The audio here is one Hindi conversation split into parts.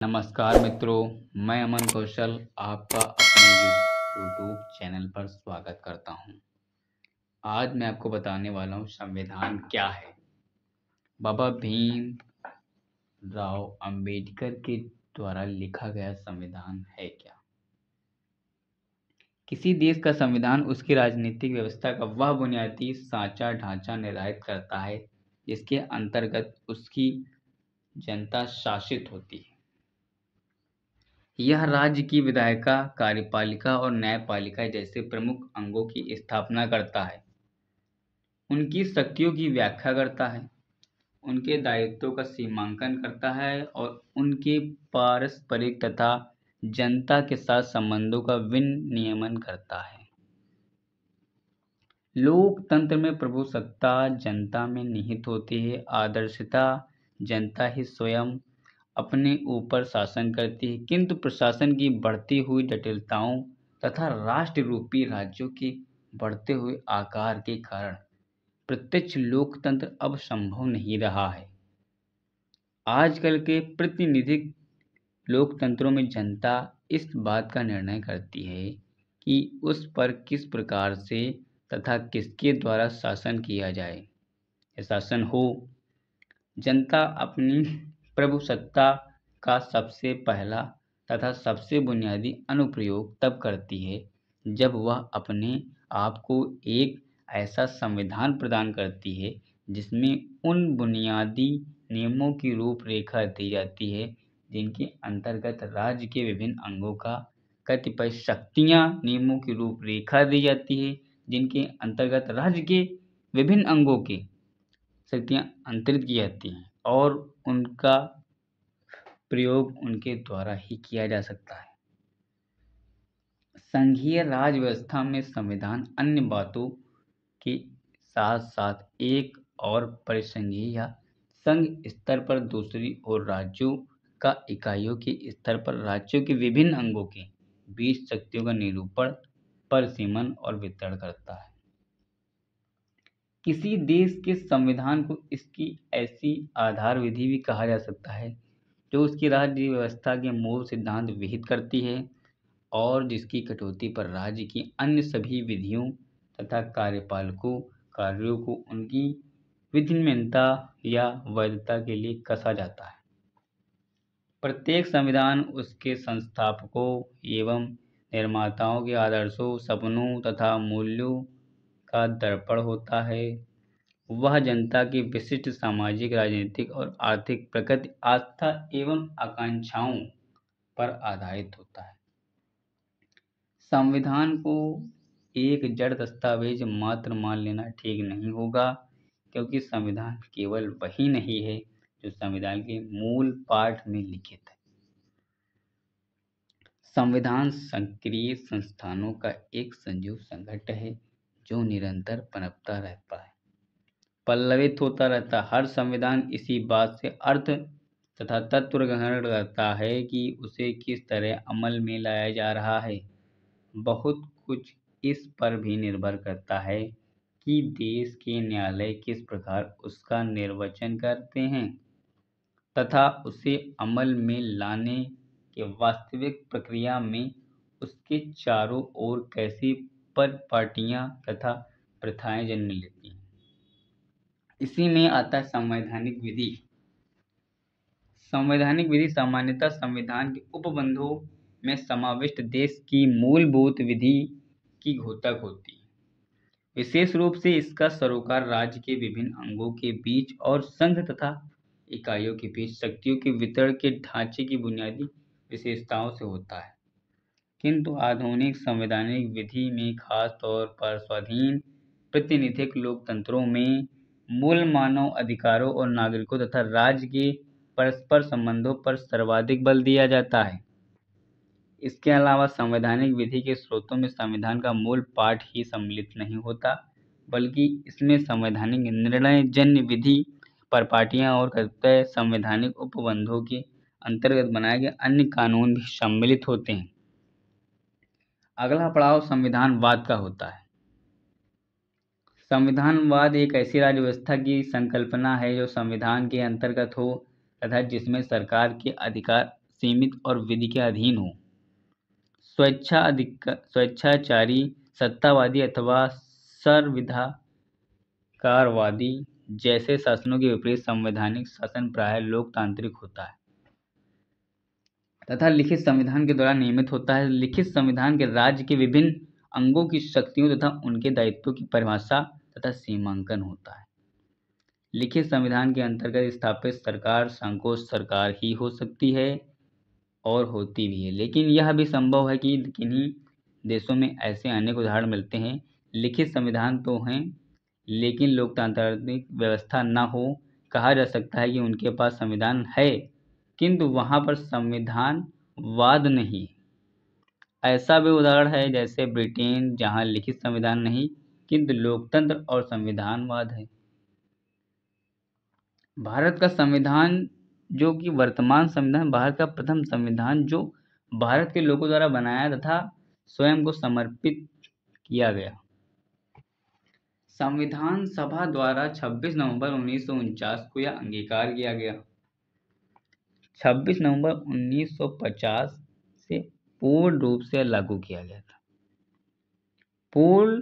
नमस्कार मित्रों, मैं अमन कौशल आपका अपने यूट्यूब चैनल पर स्वागत करता हूं। आज मैं आपको बताने वाला हूं संविधान क्या है। बाबा भीम राव अंबेडकर के द्वारा लिखा गया संविधान है क्या। किसी देश का संविधान उसकी राजनीतिक व्यवस्था का वह बुनियादी सांचा ढांचा निर्धारित करता है जिसके अंतर्गत उसकी जनता शासित होती है। यह राज्य की विधायिका, कार्यपालिका और न्यायपालिका जैसे प्रमुख अंगों की स्थापना करता है, उनकी शक्तियों की व्याख्या करता है, उनके दायित्वों का सीमांकन करता है और उनके पारस्परिक तथा जनता के साथ संबंधों का विनियमन करता है। लोकतंत्र में प्रभुसत्ता जनता में निहित होती है। आदर्शता जनता ही स्वयं अपने ऊपर शासन करती है, किंतु प्रशासन की बढ़ती हुई जटिलताओं तथा राष्ट्र रूपी राज्यों के बढ़ते हुए आकार के कारण प्रत्यक्ष लोकतंत्र अब संभव नहीं रहा है। आजकल के प्रतिनिधिक लोकतंत्रों में जनता इस बात का निर्णय करती है कि उस पर किस प्रकार से तथा किसके द्वारा शासन किया जाए या शासन हो। जनता अपनी प्रभुसत्ता का सबसे पहला तथा सबसे बुनियादी अनुप्रयोग तब करती है जब वह अपने आप को एक ऐसा संविधान प्रदान करती है जिसमें उन बुनियादी नियमों की रूपरेखा दी जाती है जिनके अंतर्गत राज्य के विभिन्न अंगों का कतिपय शक्तियां नियमों की रूपरेखा दी जाती है जिनके अंतर्गत राज्य के विभिन्न अंगों की शक्तियां अंतरित की जाती हैं और उनका प्रयोग उनके द्वारा ही किया जा सकता है। संघीय राज व्यवस्था में संविधान अन्य बातों के साथ साथ एक और परिसंघीय या संघ स्तर पर दूसरी ओर राज्यों का इकाइयों के स्तर पर राज्यों के विभिन्न अंगों के बीच शक्तियों का निरूपण, परिसीमन और वितरण करता है। किसी देश के संविधान को इसकी ऐसी आधार विधि भी कहा जा सकता है जो उसकी राज्य व्यवस्था के मूल सिद्धांत विहित करती है और जिसकी कटौती पर राज्य की अन्य सभी विधियों तथा कार्यपालकों कार्यों को उनकी विधिन्यता या वैधता के लिए कसा जाता है। प्रत्येक संविधान उसके संस्थापकों एवं निर्माताओं के आदर्शों, सपनों तथा मूल्यों का दर्पण होता है। वह जनता की विशिष्ट सामाजिक, राजनीतिक और आर्थिक प्रकृति, आस्था एवं आकांक्षाओं पर आधारित होता है। संविधान को एक जड़ दस्तावेज मात्र मान लेना ठीक नहीं होगा, क्योंकि संविधान केवल वही नहीं है जो संविधान के मूल पाठ में लिखित है। संविधान सक्रिय संस्थानों का एक संजीव संघट्ट है जो निरंतर पनपता रहता है, पल्लवित होता रहता है। हर संविधान इसी बात से अर्थ तथा तत्व ग्रहण करता है कि उसे किस तरह अमल में लाया जा रहा है। बहुत कुछ इस पर भी निर्भर करता है कि देश के न्यायालय किस प्रकार उसका निर्वचन करते हैं तथा उसे अमल में लाने के वास्तविक प्रक्रिया में उसके चारों ओर कैसी परिपाटियां तथा प्रथाएं जन्म लेती हैं। इसी में आता है संवैधानिक विधि। संवैधानिक विधि सामान्यतः संविधान के उपबंधों में समाविष्ट देश की मूलभूत विधि की घोतक होती है। विशेष रूप से इसका सरोकार राज्य के विभिन्न अंगों के बीच और संघ तथा इकाइयों के बीच शक्तियों के वितरण के ढांचे की बुनियादी विशेषताओं से होता है। किंतु आधुनिक संवैधानिक विधि में खास तौर पर स्वाधीन प्रतिनिधिक लोकतंत्रों में मूल मानव अधिकारों और नागरिकों तथा राज्य के परस्पर संबंधों पर सर्वाधिक बल दिया जाता है। इसके अलावा संवैधानिक विधि के स्रोतों में संविधान का मूल पाठ ही सम्मिलित नहीं होता, बल्कि इसमें संवैधानिक निर्णय जन्य विधि परिपाटियां और कतिपय संवैधानिक उपबंधों के अंतर्गत बनाए गए अन्य कानून भी सम्मिलित होते हैं। अगला पड़ाव संविधानवाद का होता है। संविधानवाद एक ऐसी राज्य व्यवस्था की संकल्पना है जो संविधान के अंतर्गत हो तथा जिसमें सरकार के अधिकार सीमित और विधि के अधीन हो। स्वेच्छाचारी, सत्तावादी अथवा सर्वाधिकारवादी जैसे शासनों के विपरीत संवैधानिक शासन प्रायः लोकतांत्रिक होता है तथा लिखित संविधान के द्वारा नियमित होता है। लिखित संविधान के राज्य के विभिन्न अंगों की शक्तियों तथा उनके दायित्वों की परिभाषा तथा सीमांकन होता है। लिखित संविधान के अंतर्गत स्थापित सरकार संकोच सरकार ही हो सकती है और होती भी है, लेकिन यह भी संभव है कि किन्हीं देशों में ऐसे अनेक उदाहरण मिलते हैं। लिखित संविधान तो हैं लेकिन लोकतांत्रिक व्यवस्था न हो। कहा जा सकता है कि उनके पास संविधान है किंतु वहाँ पर संविधानवाद नहीं। ऐसा भी उदाहरण है जैसे ब्रिटेन, जहाँ लिखित संविधान नहीं किंतु लोकतंत्र और संविधानवाद है। भारत का संविधान जो कि वर्तमान संविधान, भारत का प्रथम संविधान जो भारत के लोगों द्वारा बनाया तथा स्वयं को समर्पित किया गया। संविधान सभा द्वारा 26 नवंबर 1949 को यह अंगीकार किया गया। 26 नवंबर 1950 से पूर्ण रूप से लागू किया गया था। पूर्ण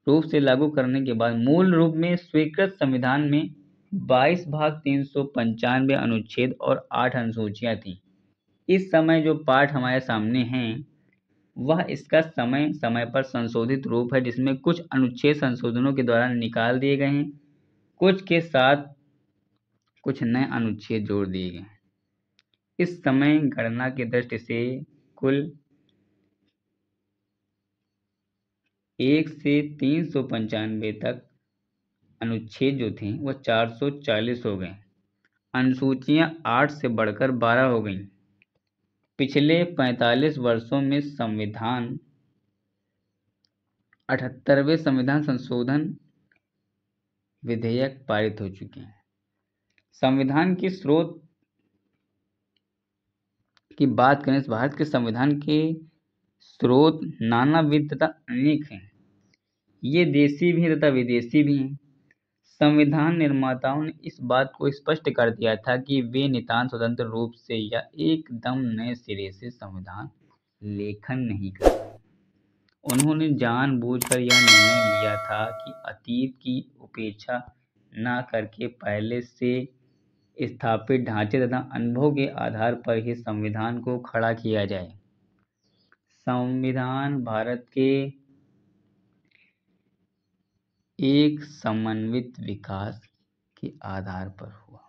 रूप से लागू करने के बाद मूल रूप में स्वीकृत संविधान में 22 भाग 395 अनुच्छेद और 8 अनुसूचियां थीं। इस समय जो पाठ हमारे सामने हैं वह इसका समय समय पर संशोधित रूप है, जिसमें कुछ अनुच्छेद संशोधनों के द्वारा निकाल दिए गए हैं, कुछ के साथ कुछ नए अनुच्छेद जोड़ दिए गए हैं। इस समय गणना की दृष्टि से कुल 1 से 395 तक अनुच्छेद जो थे वह 440 हो गए। अनुसूचियां 8 से बढ़कर 12 हो गईं। पिछले 45 वर्षों में 78वें संविधान संशोधन विधेयक पारित हो चुके हैं। संविधान के स्रोत की बात करें तो भारत के संविधान के स्रोत नानाविध तथा अनेक हैं। ये देशी भी हैं तथा विदेशी भी हैं। संविधान निर्माताओं ने इस बात को स्पष्ट कर दिया था कि वे नितांत स्वतंत्र रूप से या एकदम नए सिरे से संविधान लेखन नहीं कर रहे। उन्होंने जानबूझकर यह निर्णय लिया था कि अतीत की उपेक्षा न करके पहले से स्थापित ढांचे तथा अनुभव के आधार पर ही संविधान को खड़ा किया जाए। संविधान भारत के एक समन्वित विकास के आधार पर हुआ।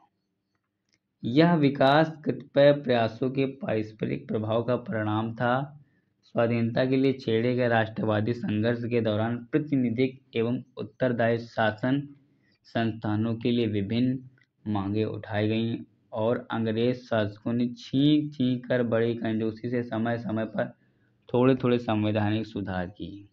यह विकास कतिपय प्रयासों के पारस्परिक प्रभाव का परिणाम था। स्वाधीनता के लिए छेड़े गए राष्ट्रवादी संघर्ष के दौरान प्रातिनिधिक एवं उत्तरदायी शासन संस्थानों के लिए विभिन्न मांगें उठाई गईं और अंग्रेज शासकों ने छींक छींक कर बड़ी कंजूसी से समय समय पर थोड़े थोड़े संवैधानिक सुधार किए।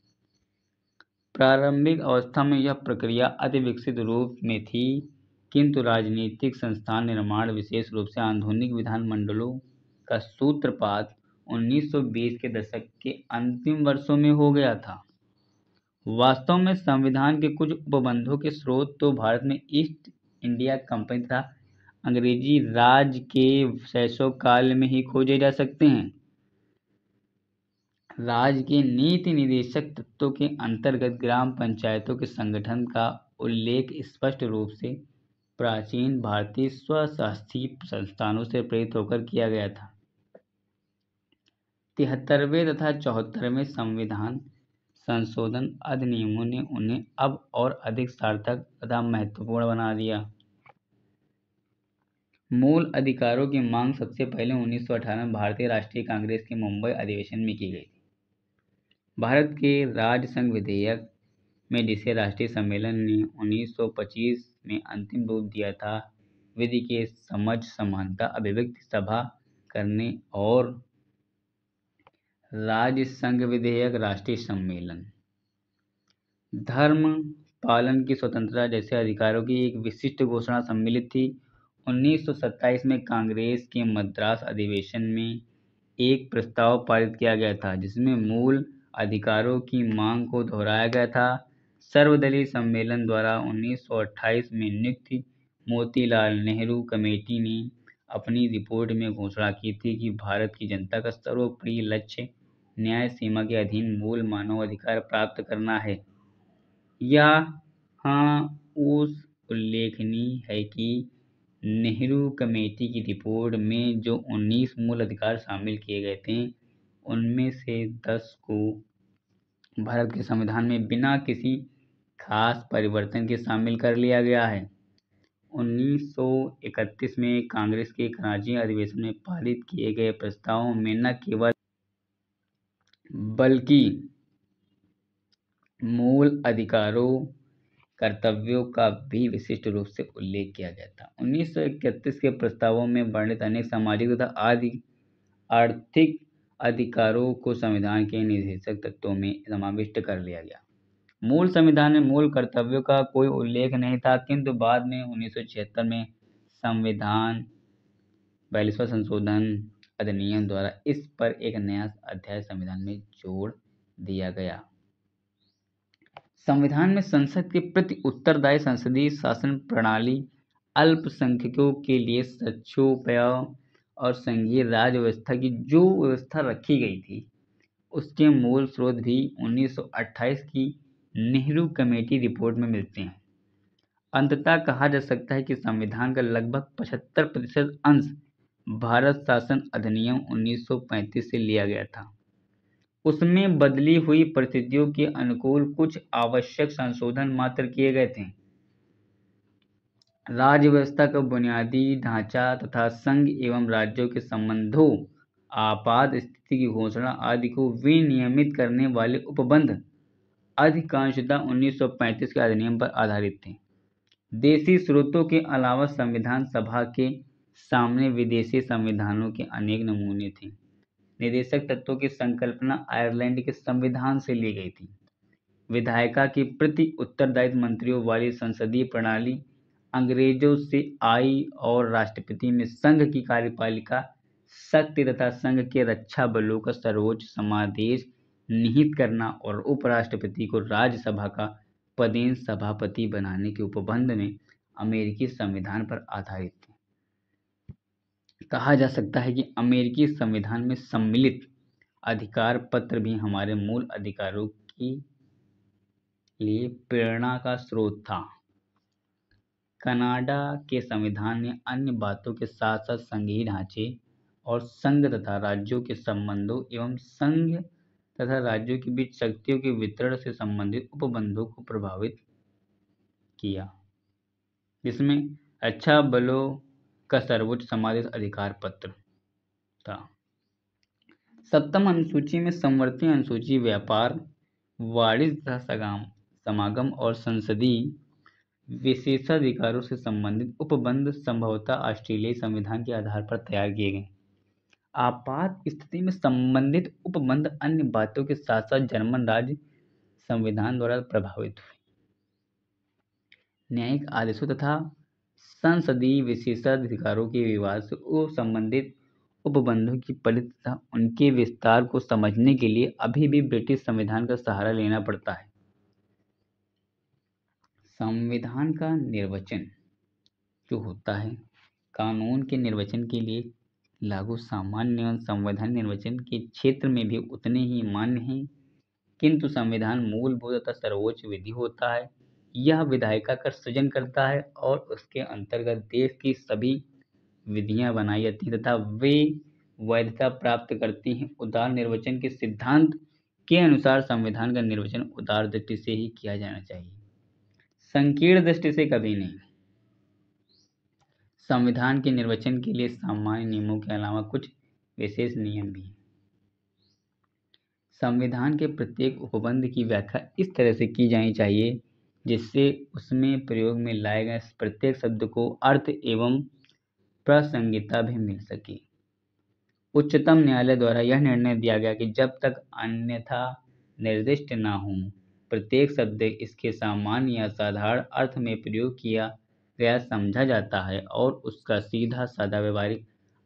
प्रारंभिक अवस्था में यह प्रक्रिया अति विकसित रूप में थी, किंतु राजनीतिक संस्थान निर्माण विशेष रूप से आधुनिक विधानमंडलों का सूत्रपात 1920 के दशक के अंतिम वर्षों में हो गया था। वास्तव में संविधान के कुछ उपबंधों के स्रोत तो भारत में ईस्ट इंडिया कंपनी तथा अंग्रेजी राज के शैशव काल में ही खोजे जा सकते हैं। राज्य के नीति निदेशक तत्वों के अंतर्गत ग्राम पंचायतों के संगठन का उल्लेख स्पष्ट रूप से प्राचीन भारतीय स्वशासी संस्थानों से प्रेरित होकर किया गया था। 73वें तथा 74वें संविधान संशोधन अधिनियमों ने उन्हें अब और अधिक सार्थक तथा महत्वपूर्ण बना दिया। मूल अधिकारों की मांग सबसे पहले 1918 में भारतीय राष्ट्रीय कांग्रेस के मुंबई अधिवेशन में की गई। भारत के राज्य संघ विधेयक में जिसे राष्ट्रीय सम्मेलन ने 1925 में अंतिम रूप दिया था, विधि के समझ समानता अभिव्यक्ति सभा करने और राज्य संघ विधेयक राष्ट्रीय सम्मेलन धर्म पालन की स्वतंत्रता जैसे अधिकारों की एक विशिष्ट घोषणा सम्मिलित थी। 1927 में कांग्रेस के मद्रास अधिवेशन में एक प्रस्ताव पारित किया गया था जिसमें मूल अधिकारों की मांग को दोहराया गया था। सर्वदलीय सम्मेलन द्वारा 1928 में नियुक्त मोतीलाल नेहरू कमेटी ने अपनी रिपोर्ट में घोषणा की थी कि भारत की जनता का सर्वोपरि लक्ष्य न्याय सीमा के अधीन मूल मानव अधिकार प्राप्त करना है। यहाँ उस उल्लेखनीय है कि नेहरू कमेटी की रिपोर्ट में जो 19 मूल अधिकार शामिल किए गए थे, उनमें से 10 को भारत के संविधान में बिना किसी खास परिवर्तन के शामिल कर लिया गया है। 1931 में कांग्रेस के कराची अधिवेशन में पारित किए गए प्रस्तावों में न केवल बल्कि मूल अधिकारों कर्तव्यों का भी विशिष्ट रूप से उल्लेख किया गया था। 1931 के प्रस्तावों में वर्णित अनेक सामाजिक तथा आर्थिक अधिकारों को संविधान के निर्देशक तत्वों में समाविष्ट कर लिया गया। मूल संविधान में मूल कर्तव्यों का कोई उल्लेख नहीं था, किंतु बाद में 1976 में संविधान 42वां संशोधन अधिनियम द्वारा इस पर एक नया अध्याय संविधान में जोड़ दिया गया। संविधान में संसद के प्रति उत्तरदायी संसदीय शासन प्रणाली, अल्पसंख्यकों के लिए स्वच्छोपाय और संघीय राज व्यवस्था की जो व्यवस्था रखी गई थी, उसके मूल स्रोत भी 1928 की नेहरू कमेटी रिपोर्ट में मिलते हैं। अंततः कहा जा सकता है कि संविधान का लगभग 75% अंश भारत शासन अधिनियम 1935 से लिया गया था। उसमें बदली हुई परिस्थितियों के अनुकूल कुछ आवश्यक संशोधन मात्र किए गए थे। राज्य व्यवस्था का बुनियादी ढांचा तथा संघ एवं राज्यों के संबंधों, आपात स्थिति की घोषणा आदि को विनियमित करने वाले उपबंध अधिकांशतः 1935 के अधिनियम पर आधारित थे। देशी स्रोतों के अलावा संविधान सभा के सामने विदेशी संविधानों के अनेक नमूने थे। निर्देशक तत्वों की संकल्पना आयरलैंड के संविधान से ली गई थी। विधायिका के प्रति उत्तरदायित्व मंत्रियों वाली संसदीय प्रणाली अंग्रेजों से आई और राष्ट्रपति में संघ की कार्यपालिका शक्ति तथा संघ के रक्षा बलों का सर्वोच्च समादेश निहित करना और उपराष्ट्रपति को राज्यसभा का पदेन सभापति बनाने के उपबंध में अमेरिकी संविधान पर आधारित थे। कहा जा सकता है कि अमेरिकी संविधान में सम्मिलित अधिकार पत्र भी हमारे मूल अधिकारों के लिए प्रेरणा का स्रोत था। कनाडा के संविधान ने अन्य बातों के साथ साथ संघीय ढांचे और संघ तथा राज्यों के संबंधों एवं संघ तथा राज्यों के बीच शक्तियों के वितरण से संबंधित उपबंधों को प्रभावित किया, जिसमें रक्षा बलों का सर्वोच्च समादेश अधिकार पत्र था। 7वीं अनुसूची में समवर्ती अनुसूची व्यापार, वाणिज्य तथा समागम और संसदीय विशेषाधिकारों से संबंधित उपबंध संभवतः ऑस्ट्रेलियाई संविधान के आधार पर तैयार किए गए। आपात स्थिति में संबंधित उपबंध अन्य बातों के साथ साथ जर्मन राज्य संविधान द्वारा प्रभावित हुए। न्यायिक आदेशों तथा संसदीय विशेषाधिकारों के विवाद से संबंधित उपबंधों की परिधि तथा उनके विस्तार को समझने के लिए अभी भी ब्रिटिश संविधान का सहारा लेना पड़ता है। संविधान का निर्वचन जो होता है, कानून के निर्वचन के लिए लागू सामान्य एवं संवैधानिक निर्वचन के क्षेत्र में भी उतने ही मान्य हैं, किंतु संविधान मूलभूत तथा सर्वोच्च विधि होता है। यह विधायिका का सृजन करता है और उसके अंतर्गत देश की सभी विधियां बनाई जाती हैं तथा वे वैधता प्राप्त करती हैं। उदार निर्वचन के सिद्धांत के अनुसार संविधान का निर्वचन उदार दृष्टि से ही किया जाना चाहिए, संकीर्ण दृष्टि से कभी नहीं। संविधान के निर्वचन के लिए सामान्य नियमों के अलावा कुछ विशेष नियम भी हैं। संविधान के प्रत्येक उपबंध की व्याख्या इस तरह से की जानी चाहिए जिससे उसमें प्रयोग में लाए गए प्रत्येक शब्द को अर्थ एवं प्रासंगिकता भी मिल सके। उच्चतम न्यायालय द्वारा यह निर्णय दिया गया कि जब तक अन्यथा निर्दिष्ट न हो, प्रत्येक शब्द इसके सामान्य या साधारण अर्थ में प्रयोग किया गया समझा जाता है और उसका सीधा साधा व्यवहारिक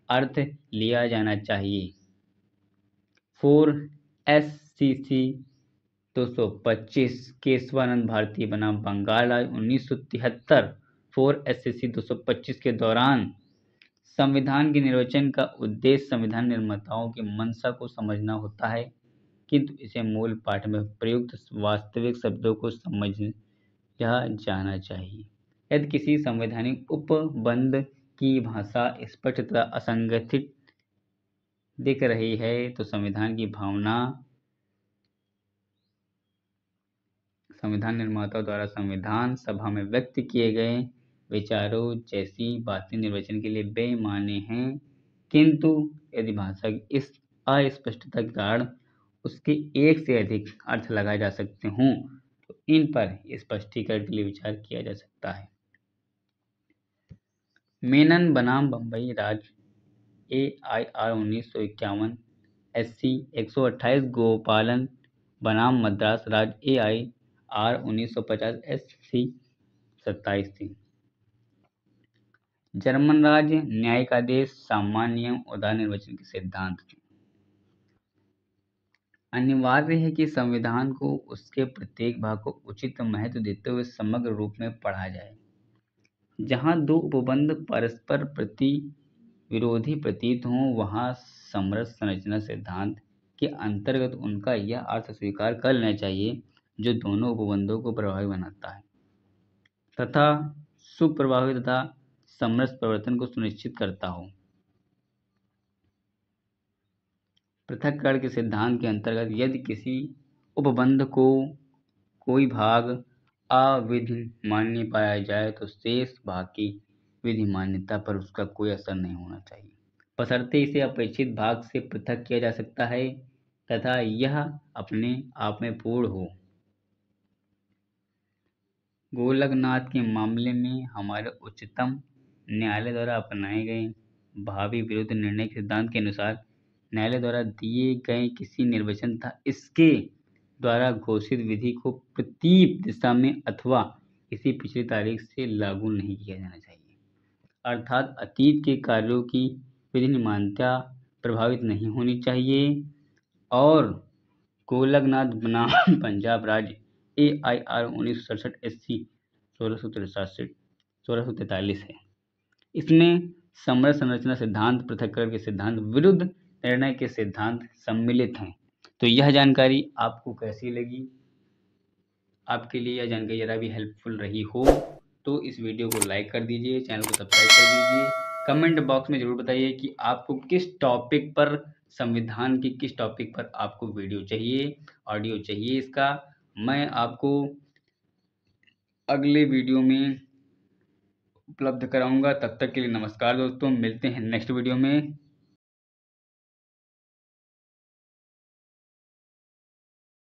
अर्थ लिया जाना चाहिए। 4 SCC 225 केशवानंद भारती बनाम बंगाल राज्य 1973 4 SCC 225 के दौरान संविधान के निर्वचन का उद्देश्य संविधान निर्माताओं की मंशा को समझना होता है, किंतु इसे मूल पाठ में प्रयुक्त वास्तविक शब्दों को समझा जाना चाहिए। यदि किसी संवैधानिक उपबंध की भाषा स्पष्ट तथा असंगठित दिख रही है तो संविधान की भावना संविधान निर्माताओं द्वारा संविधान सभा में व्यक्त किए गए विचारों जैसी बातें निर्वचन के लिए बेमाने हैं, किंतु यदि भाषा की इस अस्पष्टता के कारण उसके एक से अधिक अर्थ लगाए जा सकते हों तो इन पर स्पष्टीकरण के लिए विचार किया जा सकता है। मेनन बनाम बम्बई राज्य AIR 1951 SC 128 गोपालन बनाम मद्रास राज्य AIR 1950 SC 27 थी। जर्मन राज्य न्यायिक आदेश सामान्य नियम उदार निर्वचन के सिद्धांत थे। अनिवार्य है कि संविधान को उसके प्रत्येक भाग को उचित महत्व देते हुए समग्र रूप में पढ़ा जाए। जहाँ दो उपबंध परस्पर प्रति विरोधी प्रतीत हों वहाँ समरस संरचना सिद्धांत के अंतर्गत उनका यह अर्थ स्वीकार कर लेना चाहिए जो दोनों उपबंधों को प्रभावी बनाता है तथा सुप्रभावी तथा समरस प्रवर्तन को सुनिश्चित करता हो। पृथक्करण के सिद्धांत के अंतर्गत यदि किसी उपबंध को कोई भाग अविधिमान्य पाया जाए तो शेष भाग की विधि मान्यता पर उसका कोई असर नहीं होना चाहिए, बशर्ते इसे अपेक्षित भाग से पृथक किया जा सकता है तथा यह अपने आप में पूर्ण हो। गोलकनाथ के मामले में हमारे उच्चतम न्यायालय द्वारा अपनाए गए भावी विरुद्ध निर्णय के सिद्धांत के अनुसार न्यायालय द्वारा दिए गए किसी निर्वचन तथा इसके द्वारा घोषित विधि को प्रतीप दिशा में अथवा किसी पिछली तारीख से लागू नहीं किया जाना चाहिए, अर्थात अतीत के कार्यों की विधि मान्यता प्रभावित नहीं होनी चाहिए। और गोलकनाथ बनाम पंजाब राज्य AIR 1967 SC 1643 है। इसमें समरस संरचना सिद्धांत पृथक्करण के सिद्धांत विरुद्ध निर्णय के सिद्धांत सम्मिलित हैं। तो यह जानकारी आपको कैसी लगी? आपके लिए यह जानकारी ज़रा भी हेल्पफुल रही हो तो इस वीडियो को लाइक कर दीजिए, चैनल को सब्सक्राइब कर दीजिए। कमेंट बॉक्स में ज़रूर बताइए कि आपको किस टॉपिक पर संविधान के किस टॉपिक पर आपको वीडियो चाहिए, ऑडियो चाहिए इसका। मैं आपको अगले वीडियो में उपलब्ध कराऊंगा। तब तक के लिए नमस्कार दोस्तों, मिलते हैं नेक्स्ट वीडियो में।